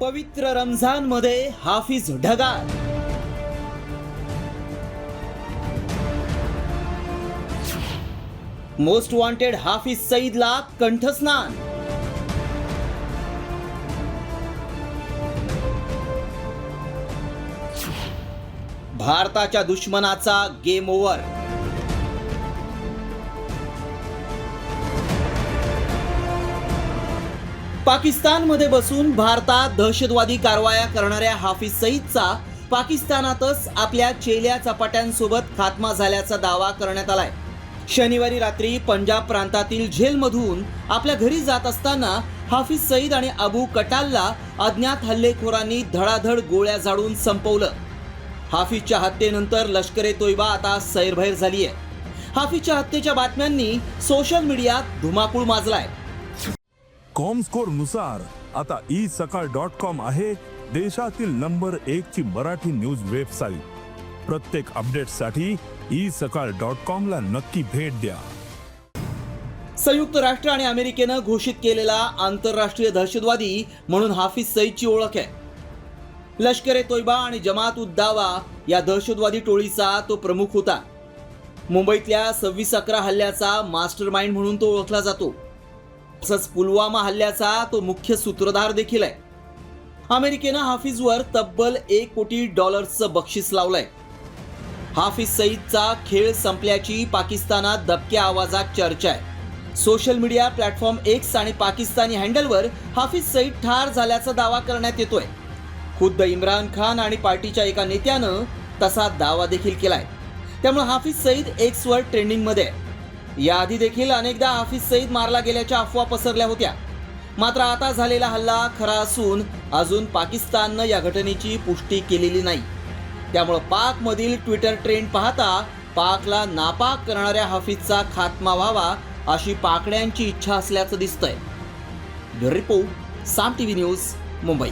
पवित्र रमजान मध्ये हाफिज ढगाळ. मोस्ट वॉन्टेड हाफिज सईदला कंठस्नान. भारताच्या दुश्मनाचा गेम ओव्हर. पाकिस्तानमध्ये बसून भारतात दहशतवादी कारवाया करणाऱ्या हाफिज सईदचा पाकिस्तानातच आपल्या चेल्या चपाट्यांसोबत खात्मा झाल्याचा दावा करण्यात आलाय. शनिवारी रात्री पंजाब प्रांतातील झेलमधून आपल्या घरी जात असताना हाफिज सईद आणि अबू कटालला अज्ञात हल्लेखोरांनी धडाधड गोळ्या झाडून संपवलं. हाफिजच्या हत्येनंतर लष्कर ए तोयबा आता सैरभैर झाली आहे. हाफिजच्या हत्येच्या बातम्यांनी सोशल मीडियात धुमाकूळ माजलाय. कॉमस्कोर नुसार आता isakal.com आहे देशातील नंबर 1 ची मराठी न्यूज वेबसाईट. प्रत्येक अपडेटसाठी isakal.com ला नक्की भेट द्या. संयुक्त राष्ट्र आणि अमेरिकेनं घोषित केलेला आंतरराष्ट्रीय दहशतवादी म्हणून हाफिज सईदची ओळख आहे. लष्कर ए तोयबा आणि जमात उद दावा या दहशतवादी टोळीचा तो प्रमुख होता. मुंबईतल्या 26/11 हल्ल्याचा मास्टरमाइंड म्हणून तो ओळखला जातो. तसंच पुलवामा हल्ल्याचा तो मुख्य सूत्रधार देखील आहे. अमेरिकेनं हाफिजवर तब्बल $1 कोटी बक्षीस लावलंय. हाफिज सईदचा खेळ संपल्याची पाकिस्तानात दबक्या आवाजात चर्चा आहे. सोशल मीडिया प्लॅटफॉर्म X आणि पाकिस्तानी हँडलवर हाफिज सईद ठार झाल्याचा दावा करण्यात येतोय. खुद्द इम्रान खान आणि पार्टीच्या एका नेत्यानं तसा दावा देखील केलाय. त्यामुळे हाफिज सईद X वर ट्रेंडिंगमध्ये आहे. याआधी देखील अनेकदा हाफिज सईद मारला गेल्याच्या अफवा पसरल्या होत्या. मात्र आता झालेला हल्ला खरा असून अजून पाकिस्ताननं या घटनेची पुष्टी केलेली नाही. त्यामुळे पाकमधील ट्विटर ट्रेंड पाहता पाकला नापाक करणाऱ्या हाफिजचा खात्मा व्हावा अशी पाकड्यांची इच्छा असल्याचं दिसतंय. ब्युरो रिपोर्ट, साम टीव्ही न्यूज, मुंबई.